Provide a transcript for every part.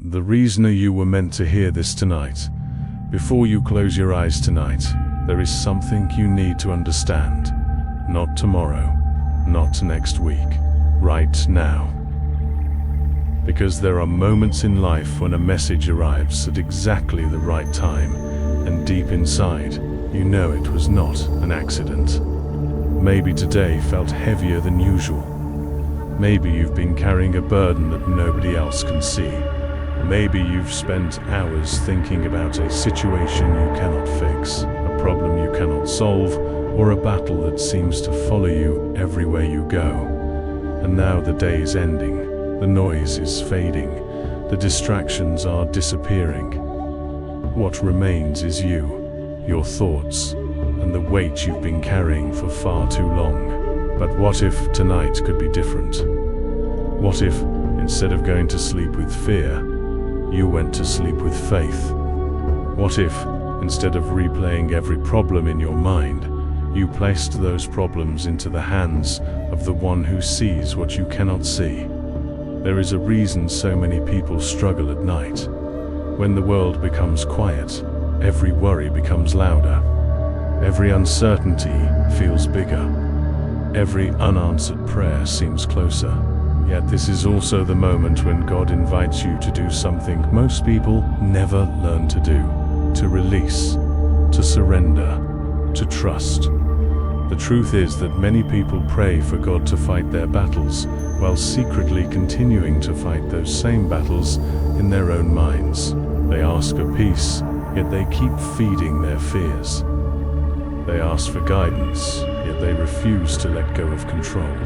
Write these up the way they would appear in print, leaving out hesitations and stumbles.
The reason you were meant to hear this tonight, before you close your eyes tonight, there is something you need to understand. Not tomorrow, not next week, right now. Because there are moments in life when a message arrives at exactly the right time, and deep inside, you know it was not an accident. Maybe today felt heavier than usual. Maybe you've been carrying a burden that nobody else can see. Maybe you've spent hours thinking about a situation you cannot fix, a problem you cannot solve, or a battle that seems to follow you everywhere you go. And now the day is ending, the noise is fading, the distractions are disappearing. What remains is you, your thoughts, and the weight you've been carrying for far too long. But what if tonight could be different? What if, instead of going to sleep with fear, you went to sleep with faith? What if, instead of replaying every problem in your mind, you placed those problems into the hands of the one who sees what you cannot see? There is a reason so many people struggle at night. When the world becomes quiet, every worry becomes louder. Every uncertainty feels bigger. Every unanswered prayer seems closer. Yet this is also the moment when God invites you to do something most people never learn to do: to release, to surrender, to trust. The truth is that many people pray for God to fight their battles, while secretly continuing to fight those same battles in their own minds. They ask for peace, yet they keep feeding their fears. They ask for guidance, yet they refuse to let go of control.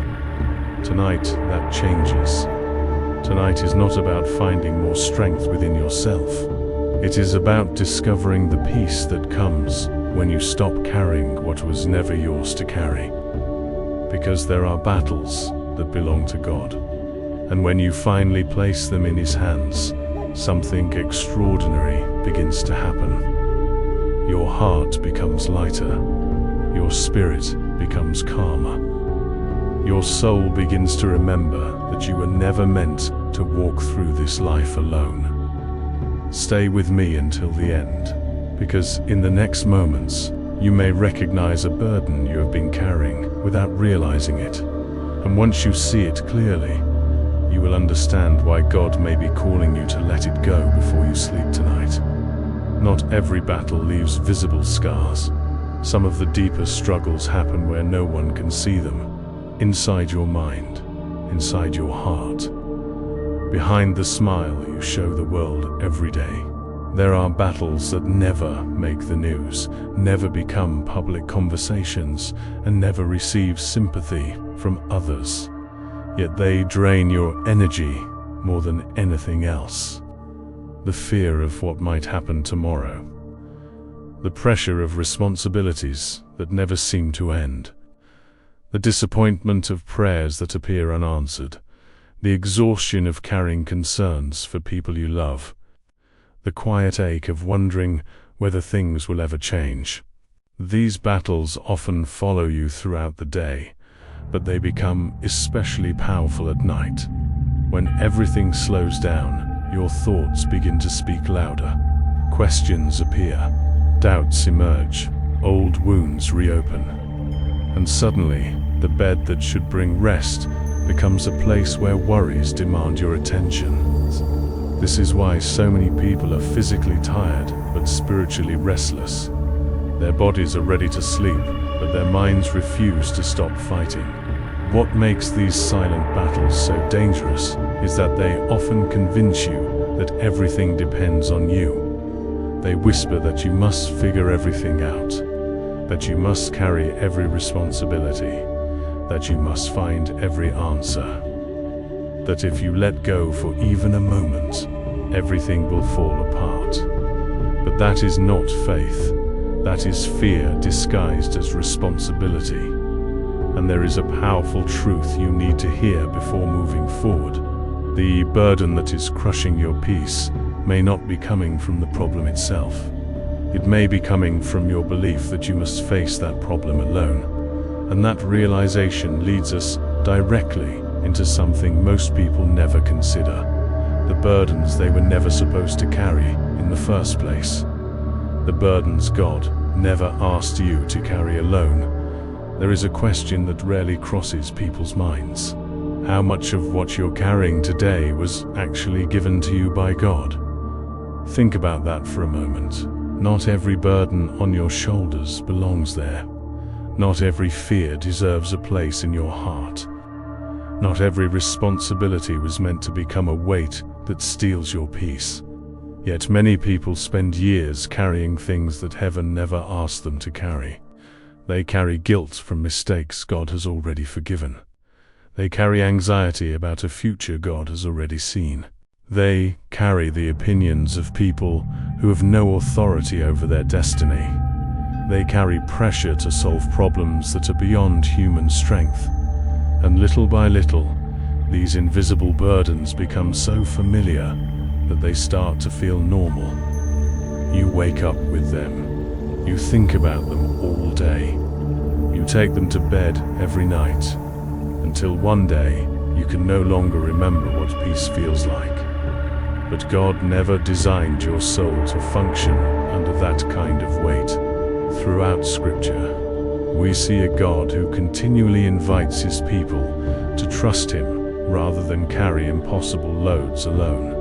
Tonight, that changes. Tonight is not about finding more strength within yourself. It is about discovering the peace that comes when you stop carrying what was never yours to carry. Because there are battles that belong to God. And when you finally place them in His hands, something extraordinary begins to happen. Your heart becomes lighter. Your spirit becomes calmer. Your soul begins to remember that you were never meant to walk through this life alone. Stay with me until the end, because in the next moments, you may recognize a burden you have been carrying without realizing it. And once you see it clearly, you will understand why God may be calling you to let it go before you sleep tonight. Not every battle leaves visible scars. Some of the deepest struggles happen where no one can see them. Inside your mind, inside your heart. Behind the smile you show the world every day. There are battles that never make the news, never become public conversations, and never receive sympathy from others. Yet they drain your energy more than anything else. The fear of what might happen tomorrow. The pressure of responsibilities that never seem to end. The disappointment of prayers that appear unanswered. The exhaustion of carrying concerns for people you love. The quiet ache of wondering whether things will ever change. These battles often follow you throughout the day, but they become especially powerful at night. When everything slows down, your thoughts begin to speak louder. Questions appear. Doubts emerge. Old wounds reopen. And suddenly, the bed that should bring rest becomes a place where worries demand your attention. This is why so many people are physically tired but spiritually restless. Their bodies are ready to sleep, but their minds refuse to stop fighting. What makes these silent battles so dangerous is that they often convince you that everything depends on you. They whisper that you must figure everything out, that you must carry every responsibility, that you must find every answer, that if you let go for even a moment, everything will fall apart. But that is not faith, that is fear disguised as responsibility. And there is a powerful truth you need to hear before moving forward. The burden that is crushing your peace may not be coming from the problem itself. It may be coming from your belief that you must face that problem alone. And that realization leads us directly into something most people never consider: the burdens they were never supposed to carry in the first place. The burdens God never asked you to carry alone. There is a question that rarely crosses people's minds. How much of what you're carrying today was actually given to you by God? Think about that for a moment. Not every burden on your shoulders belongs there. Not every fear deserves a place in your heart. Not every responsibility was meant to become a weight that steals your peace. Yet many people spend years carrying things that heaven never asked them to carry. They carry guilt from mistakes God has already forgiven. They carry anxiety about a future God has already seen. They carry the opinions of people who have no authority over their destiny. They carry pressure to solve problems that are beyond human strength. And little by little, these invisible burdens become so familiar that they start to feel normal. You wake up with them. You think about them all day. You take them to bed every night, until one day you can no longer remember what peace feels like. But God never designed your soul to function under that kind of weight. Throughout Scripture, we see a God who continually invites His people to trust Him rather than carry impossible loads alone.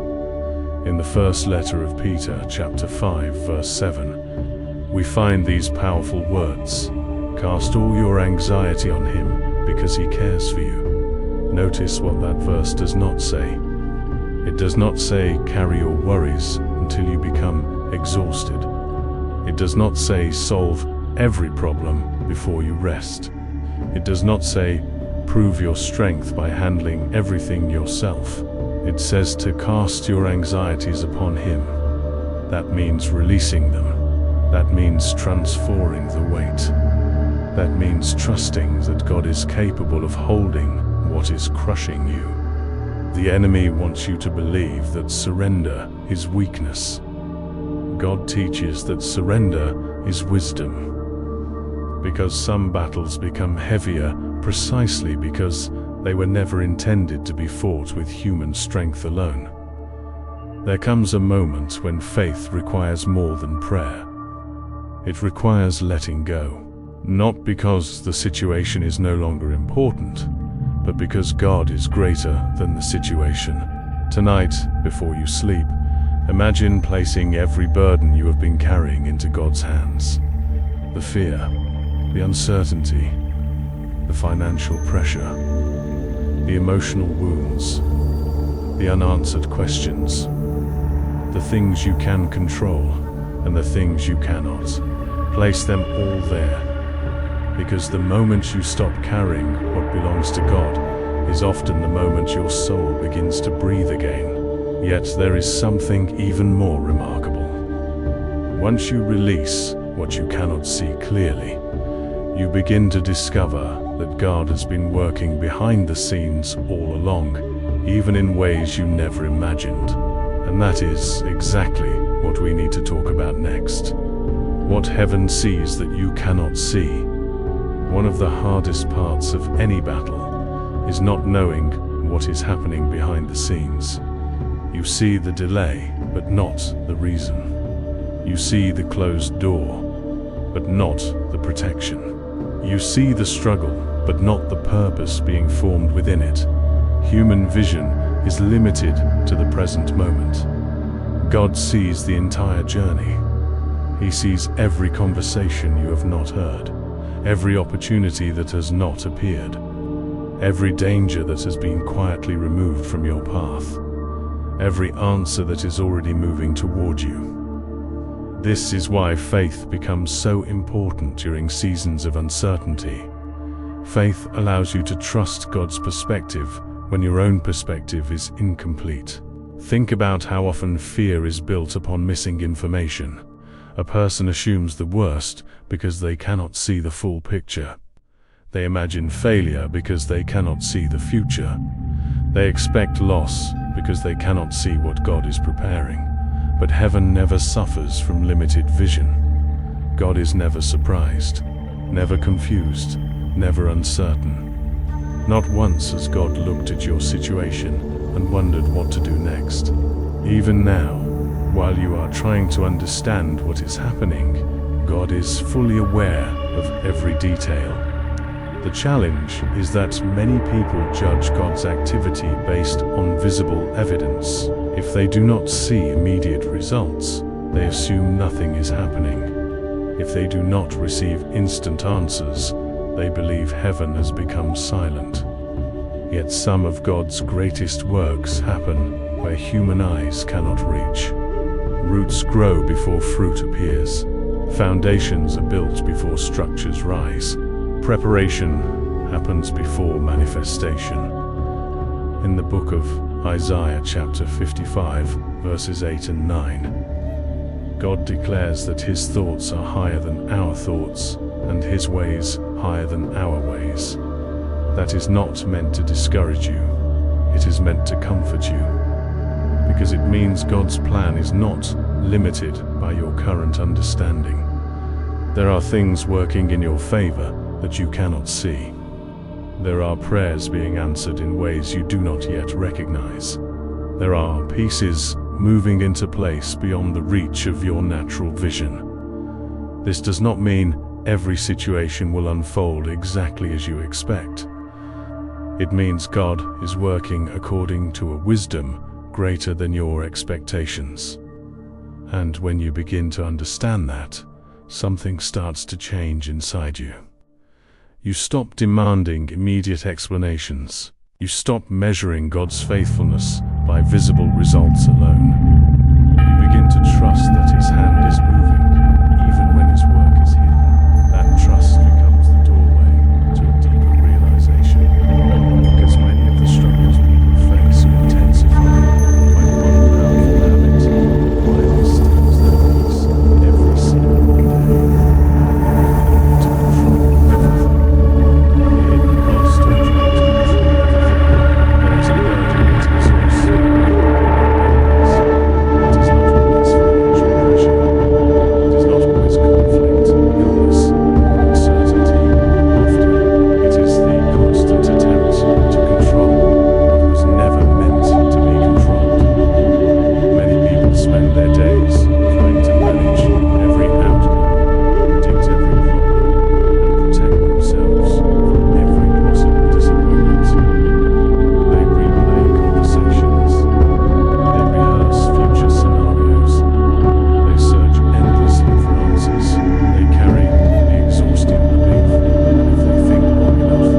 In the first letter of Peter, chapter 5, verse 7, we find these powerful words: "Cast all your anxiety on Him because He cares for you." Notice what that verse does not say. It does not say, carry your worries until you become exhausted. It does not say, solve every problem before you rest. It does not say, prove your strength by handling everything yourself. It says to cast your anxieties upon Him. That means releasing them. That means transferring the weight. That means trusting that God is capable of holding what is crushing you. The enemy wants you to believe that surrender is weakness. God teaches that surrender is wisdom. Because some battles become heavier precisely because they were never intended to be fought with human strength alone. There comes a moment when faith requires more than prayer. It requires letting go. Not because the situation is no longer important, but because God is greater than the situation. Tonight, before you sleep, imagine placing every burden you have been carrying into God's hands. The fear, the uncertainty, the financial pressure, the emotional wounds, the unanswered questions, the things you can control and the things you cannot. Place them all there. Because the moment you stop carrying what belongs to God is often the moment your soul begins to breathe again. Yet there is something even more remarkable. Once you release what you cannot see clearly, you begin to discover that God has been working behind the scenes all along, even in ways you never imagined. And that is exactly what we need to talk about next. What heaven sees that you cannot see. One of the hardest parts of any battle is not knowing what is happening behind the scenes. You see the delay, but not the reason. You see the closed door, but not the protection. You see the struggle, but not the purpose being formed within it. Human vision is limited to the present moment. God sees the entire journey. He sees every conversation you have not heard. Every opportunity that has not appeared, every danger that has been quietly removed from your path, every answer that is already moving toward you. This is why faith becomes so important during seasons of uncertainty. Faith allows you to trust God's perspective when your own perspective is incomplete. Think about how often fear is built upon missing information. A person assumes the worst because they cannot see the full picture. They imagine failure because they cannot see the future. They expect loss because they cannot see what God is preparing. But heaven never suffers from limited vision. God is never surprised, never confused, never uncertain. Not once has God looked at your situation and wondered what to do next. Even now, while you are trying to understand what is happening, God is fully aware of every detail. The challenge is that many people judge God's activity based on visible evidence. If they do not see immediate results, they assume nothing is happening. If they do not receive instant answers, they believe heaven has become silent. Yet some of God's greatest works happen where human eyes cannot reach. Roots grow before fruit appears. Foundations are built before structures rise. Preparation happens before manifestation. In the book of Isaiah chapter 55, verses 8 and 9, God declares that His thoughts are higher than our thoughts, and His ways higher than our ways. That is not meant to discourage you. It is meant to comfort you, because it means God's plan is not limited by your current understanding. There are things working in your favor that you cannot see. There are prayers being answered in ways you do not yet recognize. There are pieces moving into place beyond the reach of your natural vision. This does not mean every situation will unfold exactly as you expect. It means God is working according to a wisdom greater than your expectations. And when you begin to understand that, something starts to change inside you. You stop demanding immediate explanations. You stop measuring God's faithfulness by visible results alone. You begin to trust that His hand is moving, even when His work is hidden. That trust becomes the doorway to a deeper realization, because many of the struggles people face are intensified by one powerful habit: quietly steals their peace every single day. To control everything. The hidden cost of trying to control everything. There is a burden that exhausts you. It is not always financial pressure. It is not always conflict, illness, or uncertainty. Often, it is the constant attempt to control what was never meant to be controlled. Many people spend their days trying to manage every outcome, predict every problem, and protect themselves from every possible disappointment. They replay conversations. They rehearse future scenarios. They search endlessly for answers. They carry the exhausting belief that if they think long enough,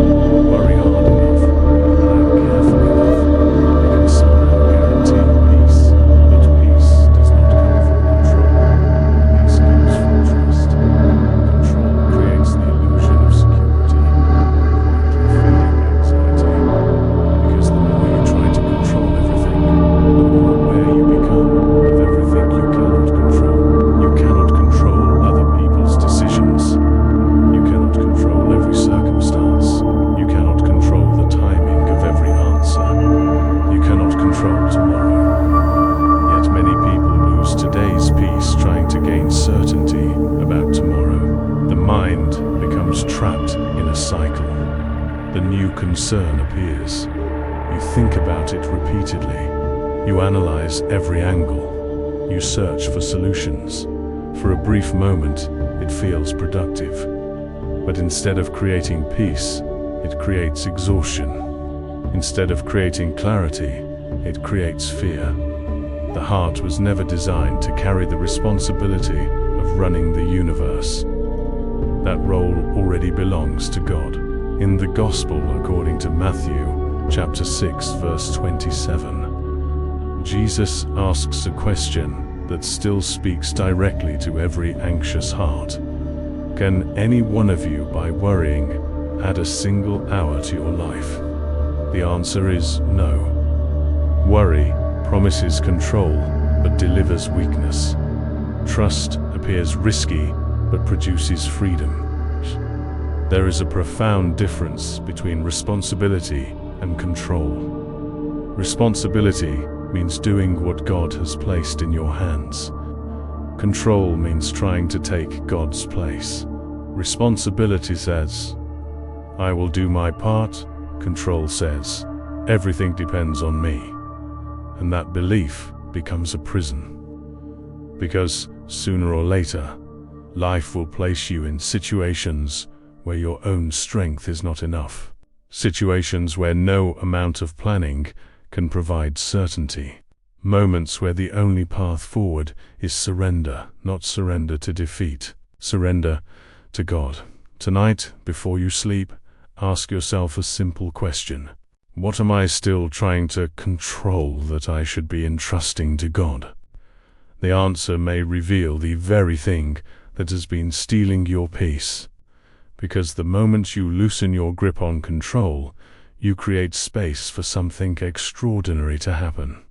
worry hard enough, and plan carefully enough, they can somehow guarantee peace. But peace does not come from control. Peace comes from trust. Control creates the illusion of security, quietly feeding anxiety. Because the more you try to control everything, the more aware you become of everything you cannot control. You cannot control other people's decisions. You cannot control every circumstance. You cannot control the timing of every answer. You cannot control tomorrow. Yet many people lose today's peace trying to gain certainty about tomorrow. The mind becomes trapped in a cycle. The new concern appears. You think about it repeatedly. You analyze every angle. You search for solutions. For a brief moment, it feels productive. But instead of creating peace, it creates exhaustion. Instead of creating clarity, it creates fear. The heart was never designed to carry the responsibility of running the universe. That role already belongs to God. In the Gospel according to Matthew, chapter 6, verse 27, Jesus asks a question that still speaks directly to every anxious heart. Can any one of you, by worrying, add a single hour to your life? The answer is no. Worry promises control, but delivers weakness. Trust appears risky, but produces freedom. There is a profound difference between responsibility and control. Responsibility means doing what God has placed in your hands. Control means trying to take God's place. Responsibility says, I will do my part. Control says, everything depends on me. and that belief becomes a prison. Because sooner or later, life will place you in situations where your own strength is not enough. Situations where no amount of planning can provide certainty. Moments where the only path forward is surrender, not surrender to defeat. Surrender to God. Tonight, before you sleep, ask yourself a simple question. What am I still trying to control that I should be entrusting to God? The answer may reveal the very thing that has been stealing your peace. Because the moment you loosen your grip on control, you create space for something extraordinary to happen.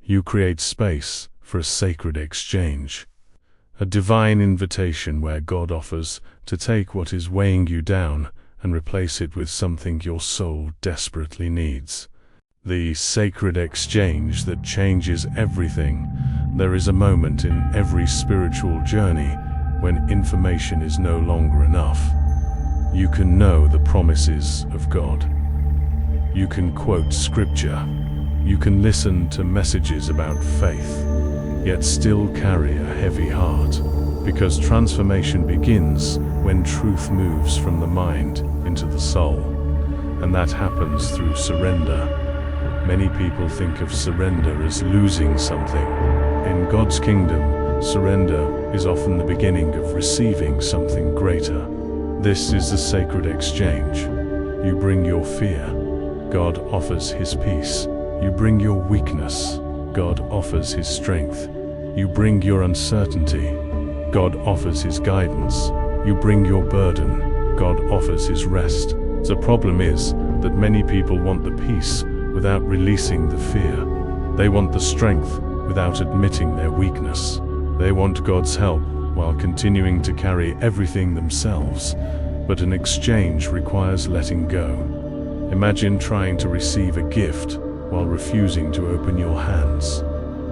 You create space for a sacred exchange. A divine invitation where God offers to take what is weighing you down and replace it with something your soul desperately needs. The sacred exchange that changes everything. There is a moment in every spiritual journey when information is no longer enough. You can know the promises of God. You can quote scripture. You can listen to messages about faith, yet still carry a heavy heart. Because transformation begins when truth moves from the mind into the soul, and that happens through surrender. Many people think of surrender as losing something. In God's kingdom, surrender is often the beginning of receiving something greater. This is the sacred exchange. You bring your fear, God offers His peace. You bring your weakness, God offers His strength. You bring your uncertainty, God offers His guidance. You bring your burden, God offers His rest. The problem is that many people want the peace without releasing the fear. They want the strength without admitting their weakness. They want God's help while continuing to carry everything themselves. But an exchange requires letting go. Imagine trying to receive a gift while refusing to open your hands.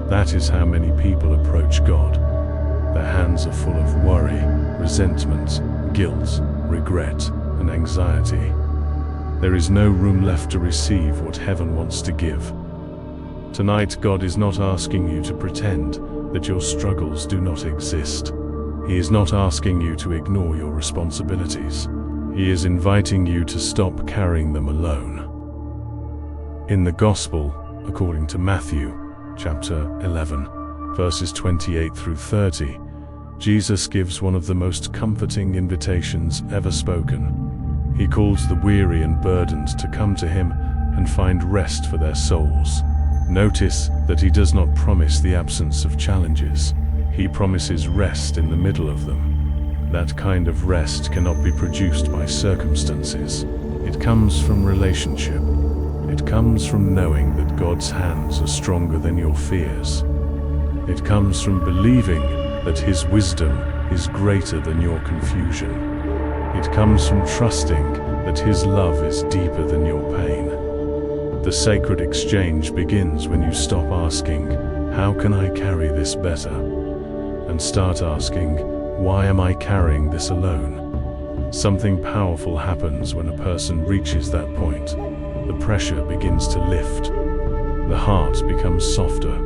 That is how many people approach God. Their hands are full of worry, resentment, guilt, regret, and anxiety. There is no room left to receive what heaven wants to give. Tonight, God is not asking you to pretend that your struggles do not exist. He is not asking you to ignore your responsibilities. He is inviting you to stop carrying them alone. In the Gospel, according to Matthew, chapter 11, verses 28 through 30, Jesus gives one of the most comforting invitations ever spoken. He calls the weary and burdened to come to Him and find rest for their souls. Notice that He does not promise the absence of challenges. He promises rest in the middle of them. That kind of rest cannot be produced by circumstances. It comes from relationship. It comes from knowing that God's hands are stronger than your fears. It comes from believing that His wisdom is greater than your confusion. It comes from trusting that His love is deeper than your pain. The sacred exchange begins when you stop asking, "How can I carry this better?" and start asking, "Why am I carrying this alone?" Something powerful happens when a person reaches that point. The pressure begins to lift. The heart becomes softer.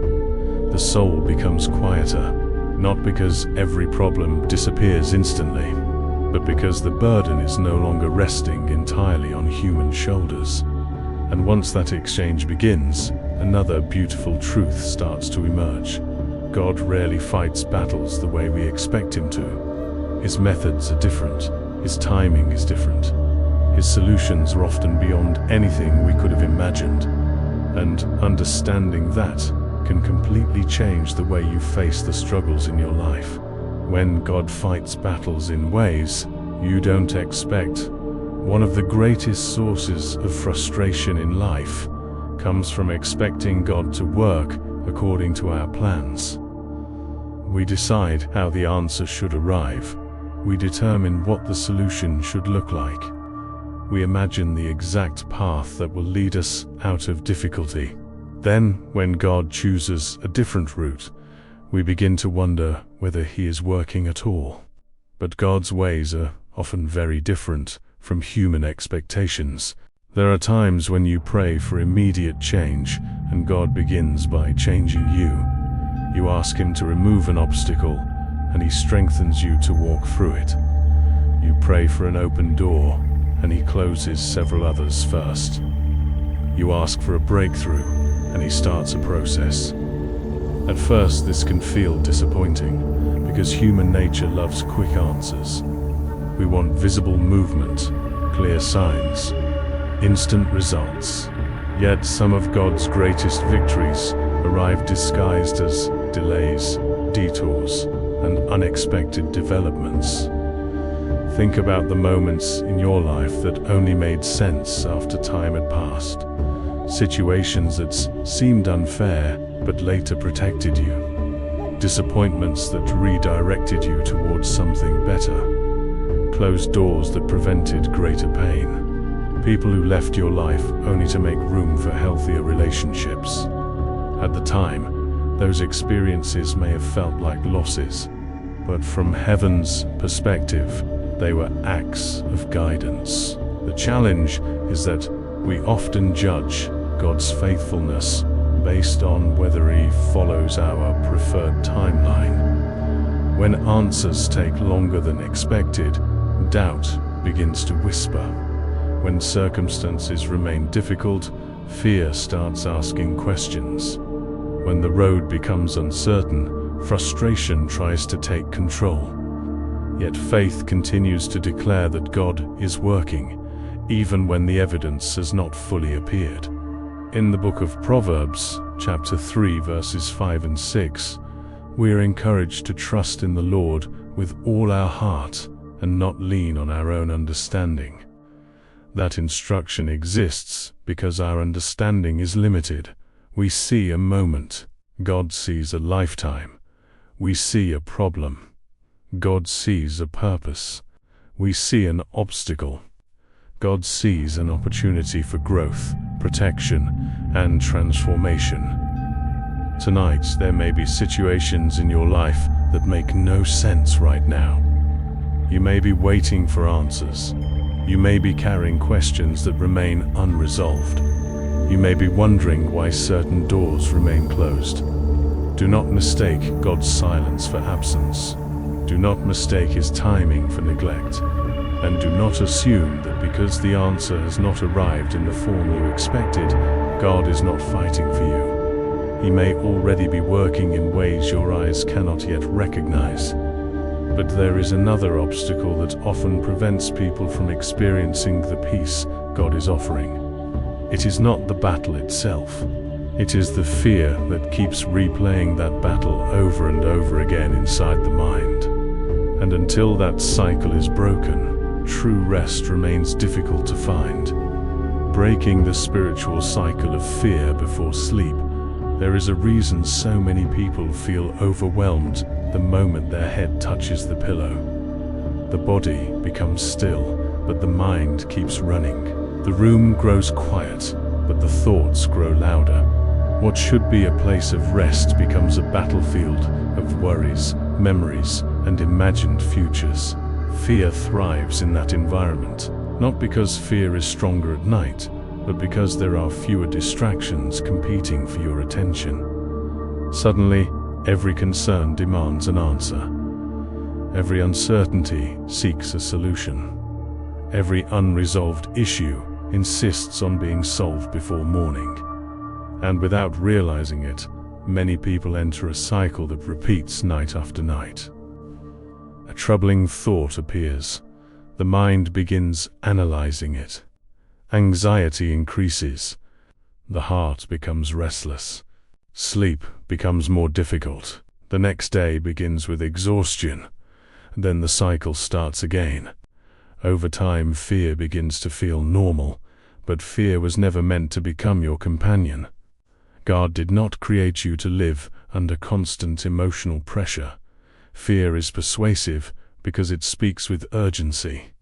The soul becomes quieter, not because every problem disappears instantly, but because the burden is no longer resting entirely on human shoulders. And once that exchange begins, another beautiful truth starts to emerge. God rarely fights battles the way we expect Him to. His methods are different. His timing is different. His solutions are often beyond anything we could have imagined. And understanding that can completely change the way you face the struggles in your life. When God fights battles in ways you don't expect, one of the greatest sources of frustration in life comes from expecting God to work according to our plans. We decide how the answer should arrive. We determine what the solution should look like. We imagine the exact path that will lead us out of difficulty. Then, when God chooses a different route, we begin to wonder whether He is working at all. But God's ways are often very different from human expectations. There are times when you pray for immediate change, and God begins by changing you. You ask Him to remove an obstacle, and He strengthens you to walk through it. You pray for an open door, and He closes several others first. You ask for a breakthrough, and He starts a process. At first, this can feel disappointing, because human nature loves quick answers. We want visible movement, clear signs, instant results. Yet some of God's greatest victories arrive disguised as delays, detours, and unexpected developments. Think about the moments in your life that only made sense after time had passed. Situations that seemed unfair but later protected you. Disappointments that redirected you towards something better. Closed doors that prevented greater pain. People who left your life only to make room for healthier relationships. At the time, those experiences may have felt like losses, but from heaven's perspective, they were acts of guidance. The challenge is that we often judge God's faithfulness based on whether He follows our preferred timeline. When answers take longer than expected, doubt begins to whisper. When circumstances remain difficult, fear starts asking questions. When the road becomes uncertain, frustration tries to take control. Yet faith continues to declare that God is working, even when the evidence has not fully appeared. In the book of Proverbs, chapter 3, verses 5 and 6, we are encouraged to trust in the Lord with all our heart and not lean on our own understanding. That instruction exists because our understanding is limited. We see a moment. God sees a lifetime. We see a problem. God sees a purpose. We see an obstacle. God sees an opportunity for growth, protection, and transformation. Tonight, there may be situations in your life that make no sense right now. You may be waiting for answers. You may be carrying questions that remain unresolved. You may be wondering why certain doors remain closed. Do not mistake God's silence for absence. Do not mistake His timing for neglect. And do not assume that because the answer has not arrived in the form you expected, God is not fighting for you. He may already be working in ways your eyes cannot yet recognize. But there is another obstacle that often prevents people from experiencing the peace God is offering. It is not the battle itself. It is the fear that keeps replaying that battle over and over again inside the mind. And until that cycle is broken, true rest remains difficult to find. Breaking the spiritual cycle of fear before sleep, there is a reason so many people feel overwhelmed the moment their head touches the pillow. The body becomes still, but the mind keeps running. The room grows quiet, but the thoughts grow louder. What should be a place of rest becomes a battlefield of worries, memories, and imagined futures. Fear thrives in that environment, not because fear is stronger at night, but because there are fewer distractions competing for your attention. Suddenly, every concern demands an answer. Every uncertainty seeks a solution. Every unresolved issue insists on being solved before morning. And without realizing it, many people enter a cycle that repeats night after night. A troubling thought appears. The mind begins analyzing it. Anxiety increases. The heart becomes restless. Sleep becomes more difficult. The next day begins with exhaustion. Then the cycle starts again. Over time, fear begins to feel normal, but fear was never meant to become your companion. God did not create you to live under constant emotional pressure. Fear is persuasive because it speaks with urgency.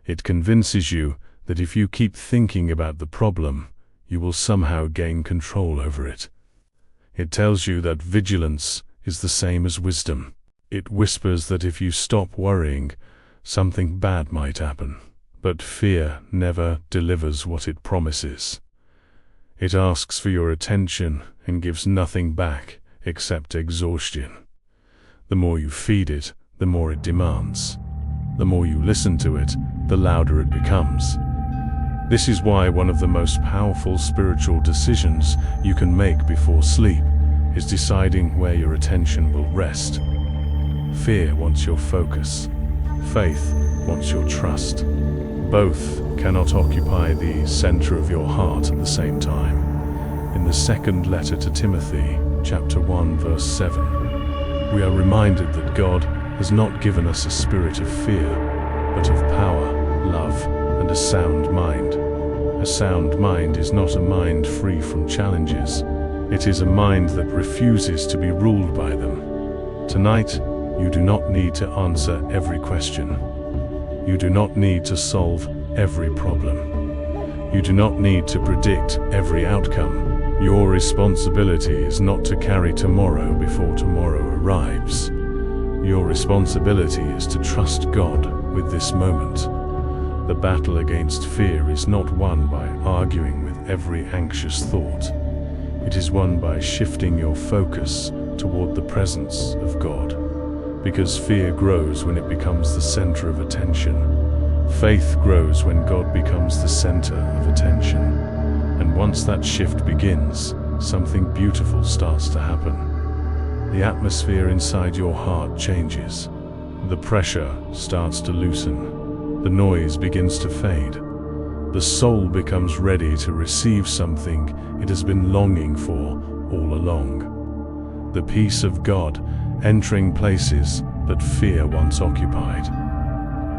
It convinces you that if you keep thinking about the problem, you will somehow gain control over it. It tells you that vigilance is the same as wisdom. It whispers that if you stop worrying, something bad might happen. But fear never delivers what it promises. It asks for your attention and gives nothing back except exhaustion. The more you feed it, the more it demands. The more you listen to it, the louder it becomes. This is why one of the most powerful spiritual decisions you can make before sleep is deciding where your attention will rest. Fear wants your focus. Faith wants your trust. Both cannot occupy the center of your heart at the same time. In the second letter to Timothy, chapter 1, verse 7, we are reminded that God has not given us a spirit of fear, but of power, love, and a sound mind. A sound mind is not a mind free from challenges. It is a mind that refuses to be ruled by them. Tonight, you do not need to answer every question. You do not need to solve every problem. You do not need to predict every outcome. Your responsibility is not to carry tomorrow before tomorrow arrives. Your responsibility is to trust God with this moment. The battle against fear is not won by arguing with every anxious thought. It is won by shifting your focus toward the presence of God. Because fear grows when it becomes the center of attention. Faith grows when God becomes the center of attention. And once that shift begins, something beautiful starts to happen. The atmosphere inside your heart changes. The pressure starts to loosen. The noise begins to fade. The soul becomes ready to receive something it has been longing for all along. The peace of God entering places that fear once occupied.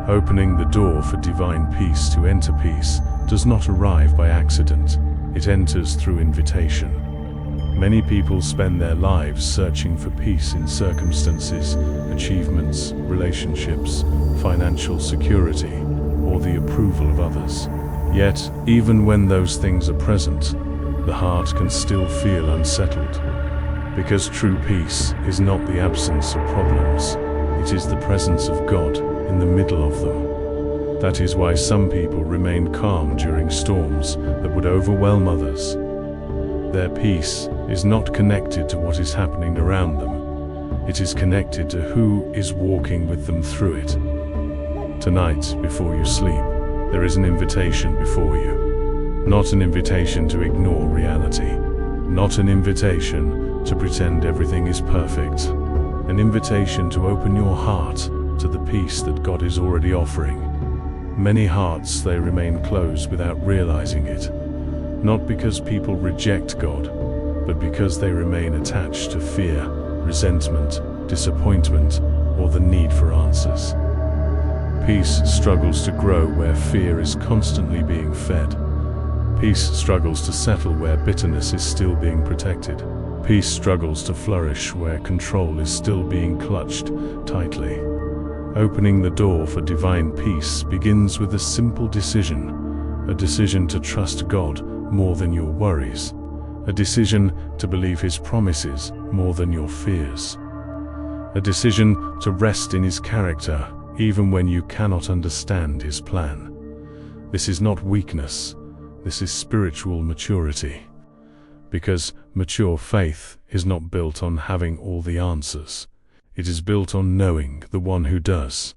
Opening the door for divine peace to enter peace does not arrive by accident. It enters through invitation. Many people spend their lives searching for peace in circumstances, achievements, relationships, financial security, or the approval of others. Yet, even when those things are present, the heart can still feel unsettled. Because true peace is not the absence of problems, it is the presence of God in the middle of them. That is why some people remain calm during storms that would overwhelm others. Their peace is not connected to what is happening around them. It is connected to who is walking with them through it. Tonight, before you sleep, there is an invitation before you. Not an invitation to ignore reality. Not an invitation to pretend everything is perfect. An invitation to open your heart to the peace that God is already offering. Many hearts, they remain closed without realizing it. Not because people reject God, but because they remain attached to fear, resentment, disappointment, or the need for answers. Peace struggles to grow where fear is constantly being fed. Peace struggles to settle where bitterness is still being protected. Peace struggles to flourish where control is still being clutched tightly. Opening the door for divine peace begins with a simple decision. A decision to trust God more than your worries. A decision to believe His promises more than your fears. A decision to rest in His character even when you cannot understand His plan. This is not weakness. This is spiritual maturity. Because mature faith is not built on having all the answers. It is built on knowing the one who does.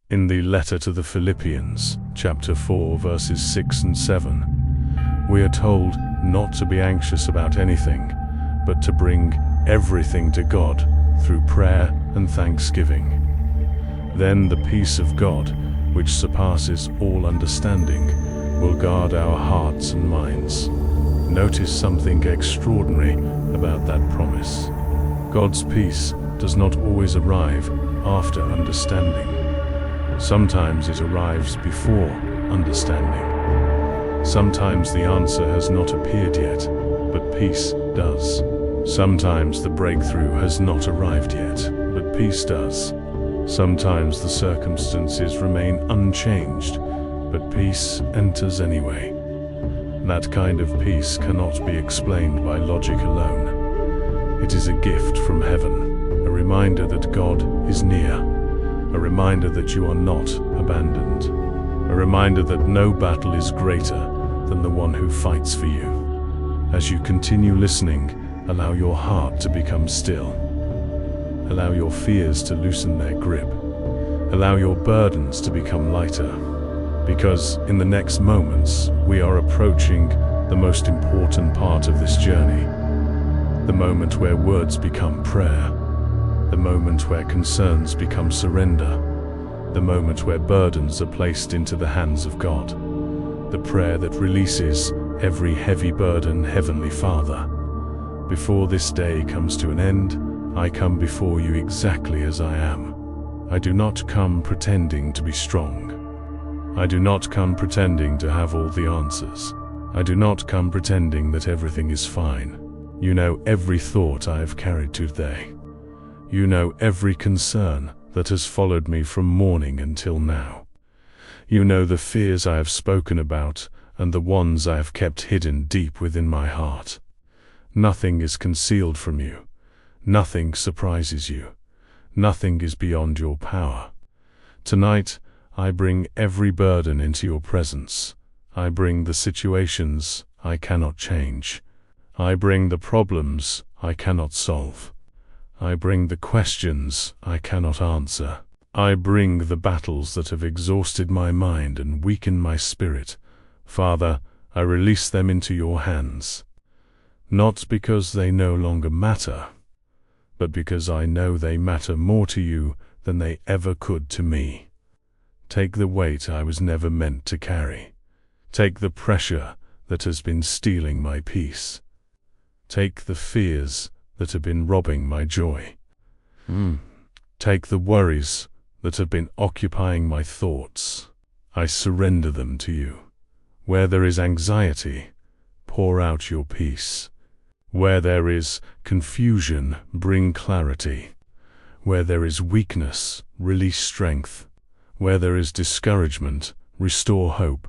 In the letter to the Philippians, chapter 4, verses 6 and 7, we are told not to be anxious about anything, but to bring everything to God through prayer and thanksgiving. Then the peace of God, which surpasses all understanding, will guard our hearts and minds. Notice something extraordinary about that promise. God's peace does not always arrive after understanding. Sometimes it arrives before understanding. Sometimes the answer has not appeared yet, but peace does. Sometimes the breakthrough has not arrived yet, but peace does. Sometimes the circumstances remain unchanged, but peace enters anyway. That kind of peace cannot be explained by logic alone. It is a gift from heaven, a reminder that God is near, a reminder that you are not abandoned, a a reminder that no battle is greater than the one who fights for you. As you continue listening, allow your heart to become still. Allow your fears to loosen their grip. Allow your burdens to become lighter. Because in the next moments, we are approaching the most important part of this journey. The moment where words become prayer. The moment where concerns become surrender. The moment where burdens are placed into the hands of God. The prayer that releases every heavy burden, Heavenly Father. Before this day comes to an end, I come before you exactly as I am. I do not come pretending to be strong. I do not come pretending to have all the answers. I do not come pretending that everything is fine. You know every thought I have carried today. You know every concern that has followed me from morning until now. You know the fears I have spoken about and the ones I have kept hidden deep within my heart. Nothing is concealed from you. Nothing surprises you. Nothing is beyond your power. Tonight, I bring every burden into your presence. I bring the situations I cannot change. I bring the problems I cannot solve. I bring the questions I cannot answer. I bring the battles that have exhausted my mind and weakened my spirit. Father, I release them into your hands. Not because they no longer matter, but because I know they matter more to you than they ever could to me. Take the weight I was never meant to carry. Take the pressure that has been stealing my peace. Take the fears that have been robbing my joy. Take the worries that have been occupying my thoughts. I surrender them to you. Where there is anxiety, pour out your peace. Where there is confusion, bring clarity. Where there is weakness, release strength. Where there is discouragement, restore hope.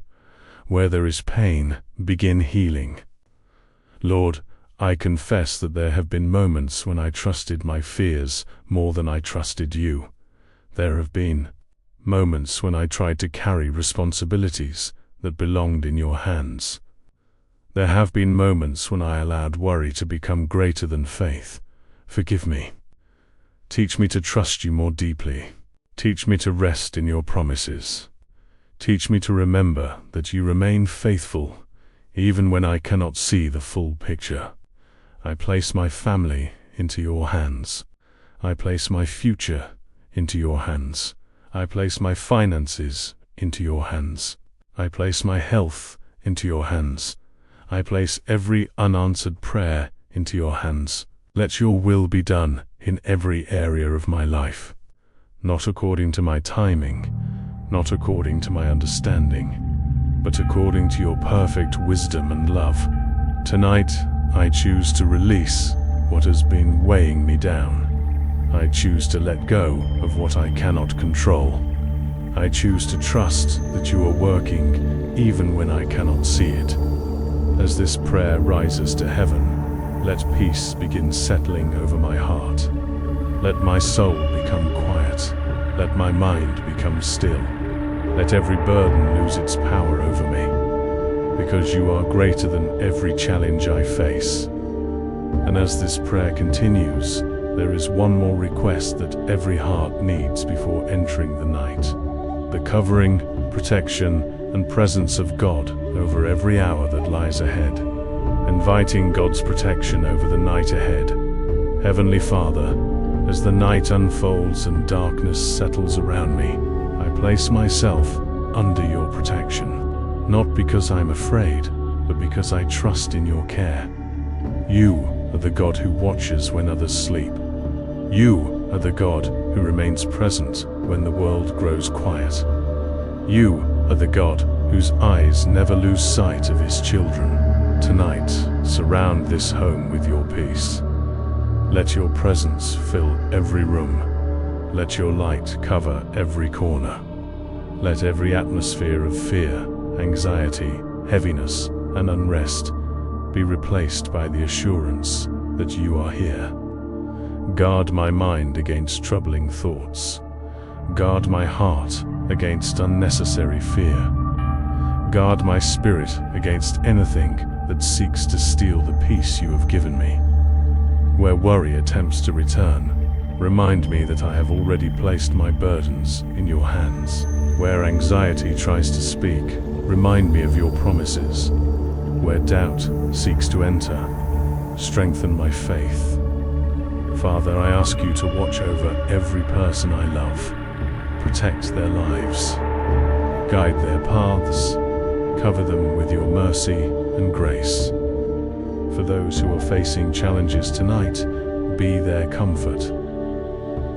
Where there is pain, begin healing. Lord, I confess that there have been moments when I trusted my fears more than I trusted you. There have been moments when I tried to carry responsibilities that belonged in your hands. There have been moments when I allowed worry to become greater than faith. Forgive me. Teach me to trust you more deeply. Teach me to rest in your promises. Teach me to remember that you remain faithful, even when I cannot see the full picture. I place my family into your hands. I place my future into your hands. I place my finances into your hands. I place my health into your hands. I place every unanswered prayer into your hands. Let your will be done in every area of my life. Not according to my timing, not according to my understanding, but according to your perfect wisdom and love. Tonight, I choose to release what has been weighing me down. I choose to let go of what I cannot control. I choose to trust that you are working even when I cannot see it. As this prayer rises to heaven, let peace begin settling over my heart. Let my soul become quiet. Let my mind become still. Let every burden lose its power over me, because you are greater than every challenge I face. And as this prayer continues, there is one more request that every heart needs before entering the night. The covering, protection, and presence of God over every hour that lies ahead. Inviting God's protection over the night ahead. Heavenly Father, as the night unfolds and darkness settles around me, I place myself under your protection. Not because I'm afraid, but because I trust in your care. You are the God who watches when others sleep. You are the God who remains present when the world grows quiet. You are the God whose eyes never lose sight of his children. Tonight, surround this home with your peace. Let your presence fill every room. Let your light cover every corner. Let every atmosphere of fear, anxiety, heaviness, and unrest be replaced by the assurance that you are here. Guard my mind against troubling thoughts. Guard my heart against unnecessary fear. Guard my spirit against anything that seeks to steal the peace you have given me. Where worry attempts to return, remind me that I have already placed my burdens in your hands. Where anxiety tries to speak, remind me of your promises. Where doubt seeks to enter, strengthen my faith. Father, I ask you to watch over every person I love. Protect their lives. Guide their paths. Cover them with your mercy and grace. For those who are facing challenges tonight, be their comfort.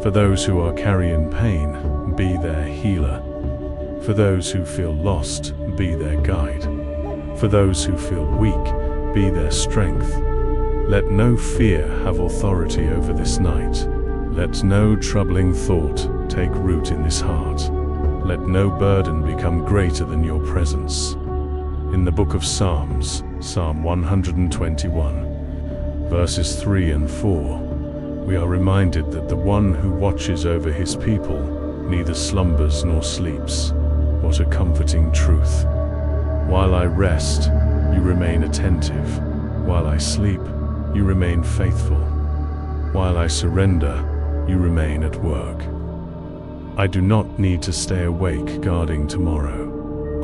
For those who are carrying pain, be their healer. For those who feel lost, be their guide. For those who feel weak, be their strength. Let no fear have authority over this night. Let no troubling thought take root in this heart. Let no burden become greater than your presence. In the book of Psalms, Psalm 121, verses 3 and 4, we are reminded that the one who watches over his people neither slumbers nor sleeps. What a comforting truth. While I rest, you remain attentive. While I sleep, you remain faithful. While I surrender, you remain at work. I do not need to stay awake guarding tomorrow.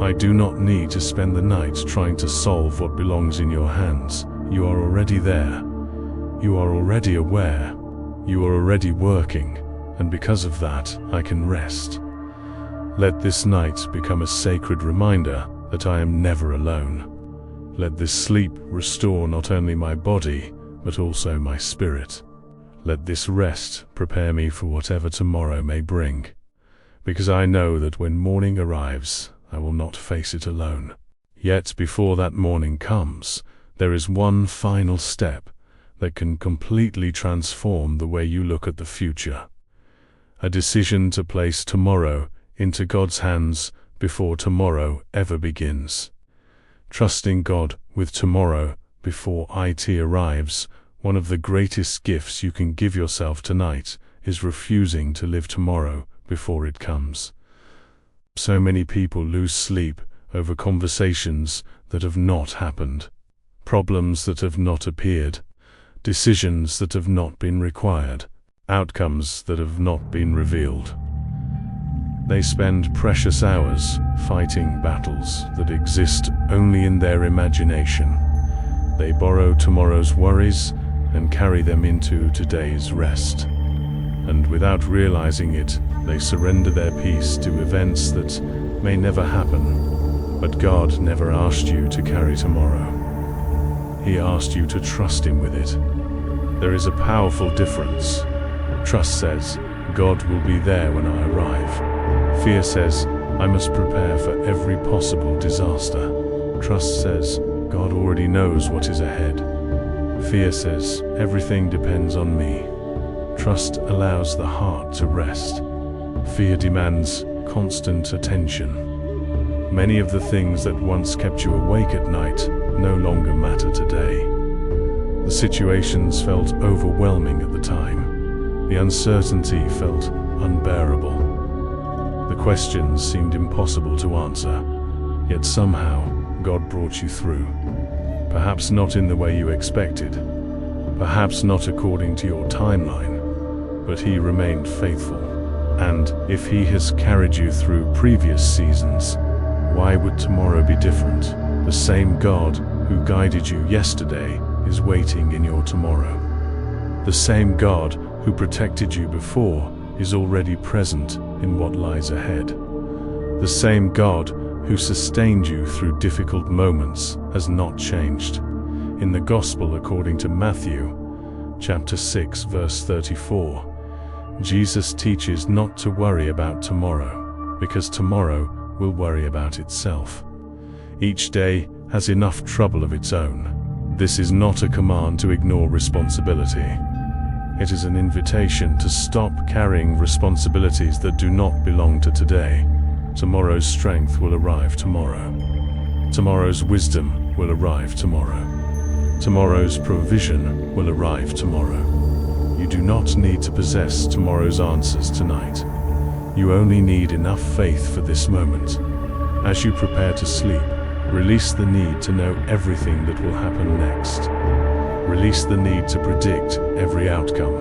I do not need to spend the night trying to solve what belongs in your hands. You are already there. You are already aware. You are already working, and because of that, I can rest. Let this night become a sacred reminder that I am never alone. Let this sleep restore not only my body, but also my spirit. Let this rest prepare me for whatever tomorrow may bring, because I know that when morning arrives, I will not face it alone. Yet before that morning comes, there is one final step that can completely transform the way you look at the future. A decision to place tomorrow into God's hands before tomorrow ever begins. Trusting God with tomorrow before IT arrives, one of the greatest gifts you can give yourself tonight is refusing to live tomorrow before it comes. So many people lose sleep over conversations that have not happened, problems that have not appeared, decisions that have not been required, outcomes that have not been revealed. They spend precious hours fighting battles that exist only in their imagination. They borrow tomorrow's worries and carry them into today's rest. And without realizing it, they surrender their peace to events that may never happen. But God never asked you to carry tomorrow. He asked you to trust Him with it. There is a powerful difference. Trust says, God will be there when I arrive. Fear says, I must prepare for every possible disaster. Trust says, God already knows what is ahead. Fear says, everything depends on me. Trust allows the heart to rest. Fear demands constant attention. Many of the things that once kept you awake at night no longer matter today. The situations felt overwhelming at the time. The uncertainty felt unbearable. The questions seemed impossible to answer. Yet somehow, God brought you through. Perhaps not in the way you expected. Perhaps not according to your timeline. But He remained faithful. And if He has carried you through previous seasons, why would tomorrow be different? The same God who guided you yesterday is waiting in your tomorrow. The same God who protected you before is already present in what lies ahead. The same God who sustained you through difficult moments has not changed. In the Gospel according to Matthew, chapter 6, verse 34, Jesus teaches not to worry about tomorrow, because tomorrow will worry about itself. Each day has enough trouble of its own. This is not a command to ignore responsibility. It is an invitation to stop carrying responsibilities that do not belong to today. Tomorrow's strength will arrive tomorrow. Tomorrow's wisdom will arrive tomorrow. Tomorrow's provision will arrive tomorrow. You do not need to possess tomorrow's answers tonight. You only need enough faith for this moment. As you prepare to sleep, Release the need to know everything that will happen next. Release the need to predict every outcome.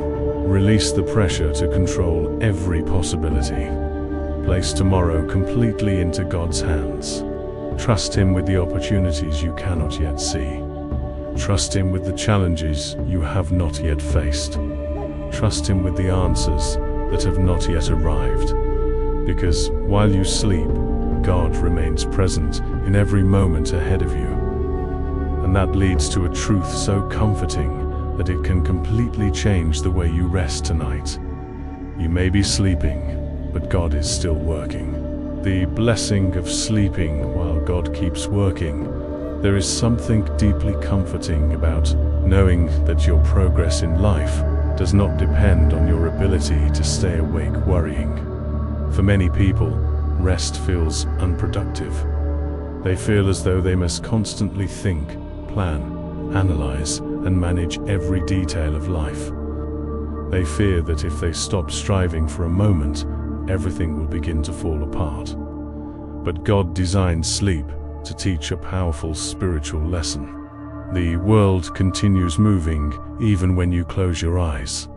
Release the pressure to control every possibility. Place tomorrow completely into God's hands. Trust Him with the opportunities you cannot yet see. Trust Him with the challenges you have not yet faced. Trust Him with the answers that have not yet arrived. Because while you sleep, God remains present in every moment ahead of you. And that leads to a truth so comforting that it can completely change the way you rest tonight. You may be sleeping, but God is still working. The blessing of sleeping while God keeps working. There is something deeply comforting about knowing that your progress in life does not depend on your ability to stay awake worrying. For many people, rest feels unproductive. They feel as though they must constantly think, plan, analyze, and manage every detail of life. They fear that if they stop striving for a moment, everything will begin to fall apart. But God designed sleep to teach a powerful spiritual lesson. The world continues moving even when you close your eyes.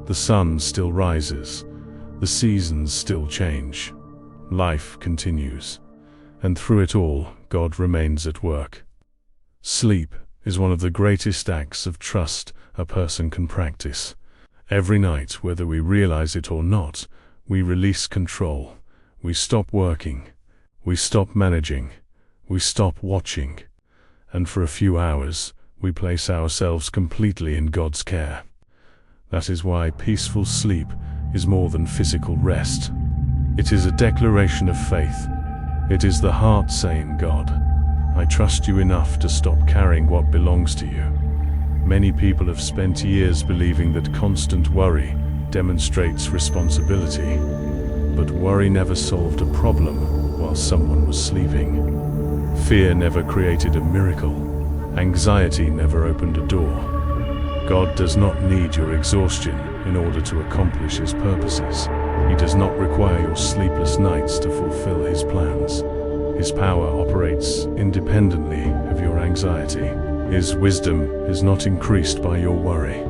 The sun still rises. The seasons still change. Life continues. And through it all, God remains at work. Sleep is one of the greatest acts of trust a person can practice. Every night, whether we realize it or not, we release control. We stop working. We stop managing. We stop watching. And for a few hours, we place ourselves completely in God's care. That is why peaceful sleep is more than physical rest. It is a declaration of faith. It is the heart saying, God, I trust you enough to stop carrying what belongs to you. Many people have spent years believing that constant worry demonstrates responsibility. But worry never solved a problem while someone was sleeping. Fear never created a miracle. Anxiety never opened a door. God does not need your exhaustion in order to accomplish His purposes. He does not require your sleepless nights to fulfill His plans. His power operates independently of your anxiety. His wisdom is not increased by your worry.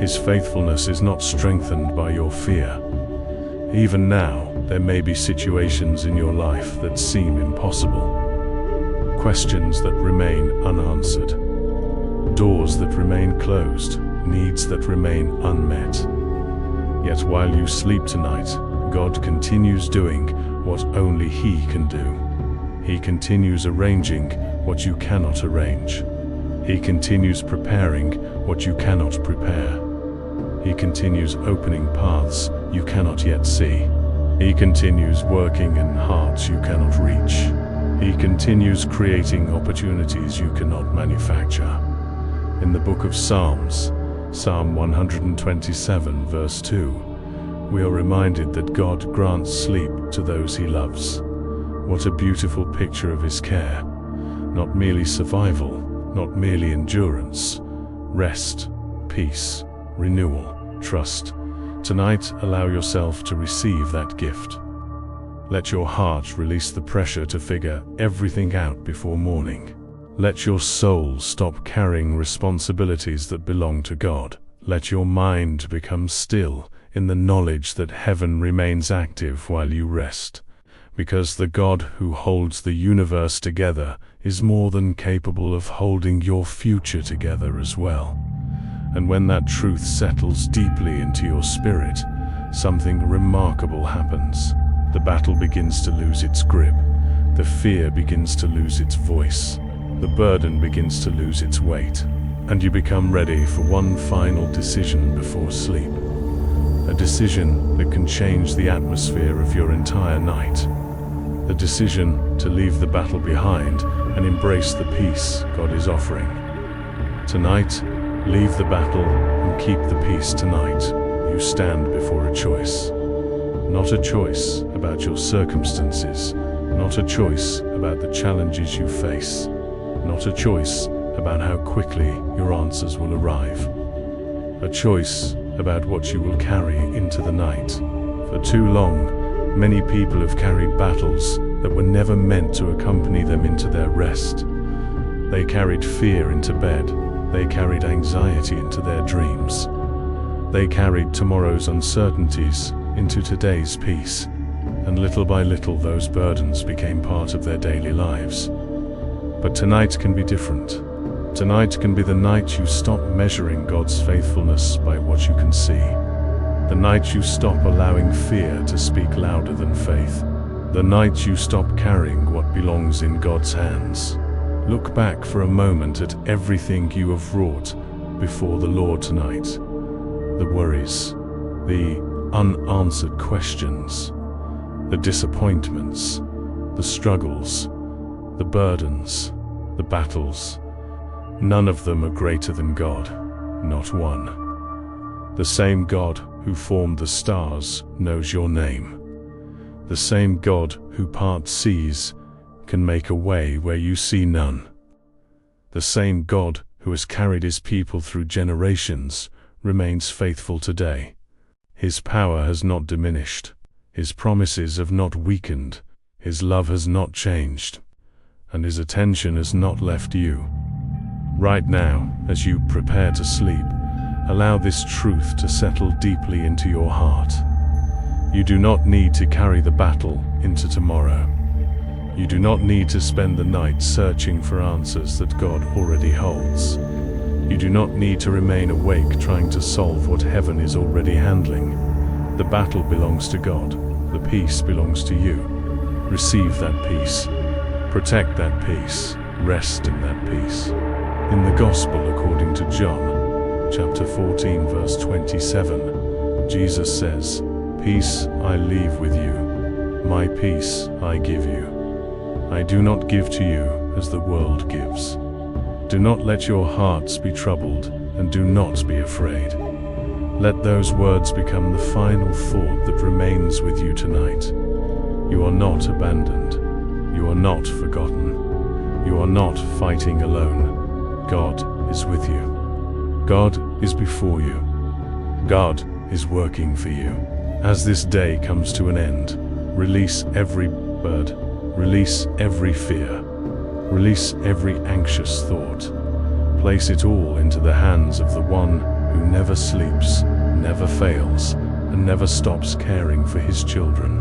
His faithfulness is not strengthened by your fear. Even now, there may be situations in your life that seem impossible. Questions that remain unanswered. Doors that remain closed. Needs that remain unmet. Yet while you sleep tonight, God continues doing what only He can do. He continues arranging what you cannot arrange. He continues preparing what you cannot prepare. He continues opening paths you cannot yet see. He continues working in hearts you cannot reach. He continues creating opportunities you cannot manufacture. In the book of Psalms, Psalm 127 verse 2, we are reminded that God grants sleep to those He loves. What a beautiful picture of His care. Not merely survival, not merely endurance. Rest, peace, renewal, trust. Tonight, allow yourself to receive that gift. Let your heart release the pressure to figure everything out before morning. Let your soul stop carrying responsibilities that belong to God. Let your mind become still in the knowledge that heaven remains active while you rest. Because the God who holds the universe together is more than capable of holding your future together as well. And when that truth settles deeply into your spirit, something remarkable happens. The battle begins to lose its grip. The fear begins to lose its voice. The burden begins to lose its weight. And you become ready for one final decision before sleep. A decision that can change the atmosphere of your entire night. The decision to leave the battle behind and embrace the peace God is offering. Tonight, leave the battle and keep the peace tonight. You stand before a choice. Not a choice about your circumstances. Not a choice about the challenges you face. Not a choice about how quickly your answers will arrive. A choice about what you will carry into the night. For too long, many people have carried battles that were never meant to accompany them into their rest. They carried fear into bed. They carried anxiety into their dreams. They carried tomorrow's uncertainties into today's peace. And little by little, those burdens became part of their daily lives. But tonight can be different. Tonight can be the night you stop measuring God's faithfulness by what you can see. The night you stop allowing fear to speak louder than faith. The night you stop carrying what belongs in God's hands. Look back for a moment at everything you have wrought before the Lord tonight. The worries, the unanswered questions, the disappointments, the struggles, the burdens, the battles. None of them are greater than God, not one. The same God who formed the stars knows your name. The same God who parts seas can make a way where you see none. The same God who has carried his people through generations remains faithful today. His power has not diminished. His promises have not weakened. His love has not changed. And his attention has not left you. Right now, as you prepare to sleep, allow this truth to settle deeply into your heart. You do not need to carry the battle into tomorrow. You do not need to spend the night searching for answers that God already holds. You do not need to remain awake trying to solve what heaven is already handling. The battle belongs to God. The peace belongs to you. Receive that peace. Protect that peace. Rest in that peace. In the Gospel according to John, chapter 14, verse 27, Jesus says, "Peace I leave with you. My peace I give you. I do not give to you as the world gives. Do not let your hearts be troubled, and do not be afraid." Let those words become the final thought that remains with you tonight. You are not abandoned. You are not forgotten. You are not fighting alone. God is with you. God is before you. God is working for you. As this day comes to an end, release every burden. Release every fear. Release every anxious thought. Place it all into the hands of the one who never sleeps, never fails, and never stops caring for his children.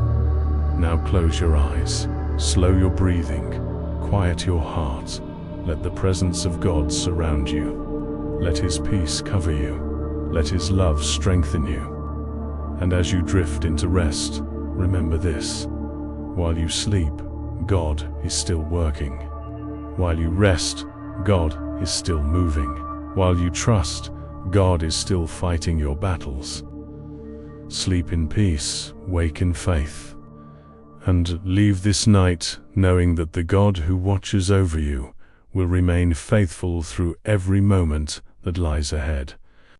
Now close your eyes, slow your breathing, quiet your heart. Let the presence of God surround you. Let his peace cover you. Let his love strengthen you. And as you drift into rest, remember this: while you sleep, God is still working. While you rest, God is still moving. While you trust, God is still fighting your battles. Sleep in peace, wake in faith, and leave this night knowing that the God who watches over you will remain faithful through every moment that lies ahead.